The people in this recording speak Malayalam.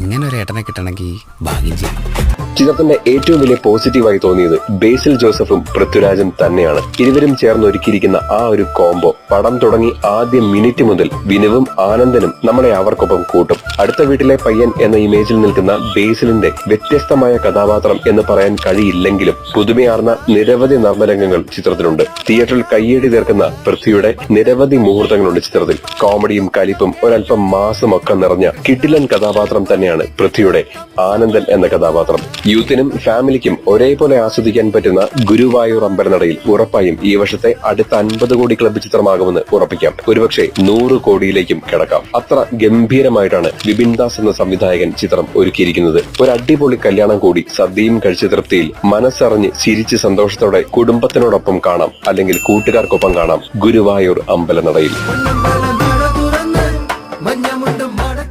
ഇങ്ങനെ ഒരു ഏട്ടനെ കിട്ടണമെങ്കിൽ ഭാഗ്യം ചെയ്യും. ചിത്രത്തിന്റെ ഏറ്റവും വലിയ പോസിറ്റീവായി തോന്നിയത് ബേസിൽ ജോസഫും പൃഥ്വിരാജും തന്നെയാണ്. ഇരുവരും ചേർന്ന് ഒരുക്കിയിരിക്കുന്ന ആ ഒരു കോംബോ പടം തുടങ്ങി ആദ്യ മിനിറ്റ് മുതൽ വിനുവും ആനന്ദനും നമ്മളെ അവർക്കൊപ്പം കൂട്ടും. അടുത്ത വീട്ടിലെ പയ്യൻ എന്ന ഇമേജിൽ നിൽക്കുന്ന ബേസിലിന്റെ വ്യത്യസ്തമായ കഥാപാത്രം എന്ന് പറയാൻ കഴിയില്ലെങ്കിലും പുതുമയാർന്ന നിരവധി നർമ്മരംഗങ്ങൾ ചിത്രത്തിലുണ്ട്. തിയേറ്ററിൽ കയ്യടി തീർക്കുന്ന പൃഥ്വിയുടെ നിരവധി മുഹൂർത്തങ്ങളുണ്ട് ചിത്രത്തിൽ. കോമഡിയും കലിപ്പും ഒരൽപ്പം മാസും ഒക്കെ നിറഞ്ഞ കിടിലൻ കഥാപാത്രം തന്നെയാണ് പൃഥ്വിയുടെ ആനന്ദൻ എന്ന കഥാപാത്രം. യൂത്തിനും ഫാമിലിക്കും ഒരേപോലെ ആസ്വദിക്കാൻ പറ്റുന്ന ഗുരുവായൂർ അമ്പലനടയിൽ ഉറപ്പായും ഈ വർഷത്തെ അടുത്ത 50 കോടി ക്ലബ്ബ് ചിത്രമാകുമെന്ന് ഉറപ്പിക്കാം. ഒരുപക്ഷെ 100 കോടിയിലേക്കും കിടക്കാം. അത്ര ഗംഭീരമായിട്ടാണ് വിപിൻ ദാസ് എന്ന സംവിധായകൻ ചിത്രം ഒരുക്കിയിരിക്കുന്നത്. ഒരു അടിപൊളി കല്യാണം കൂടി സദ്യയും കഴിച്ച തൃപ്തിയിൽ മനസ്സറിഞ്ഞ് ചിരിച്ച് സന്തോഷത്തോടെ കുടുംബത്തിനോടൊപ്പം കാണാം, അല്ലെങ്കിൽ കൂട്ടുകാർക്കൊപ്പം കാണാം ഗുരുവായൂർ അമ്പലനടയിൽ.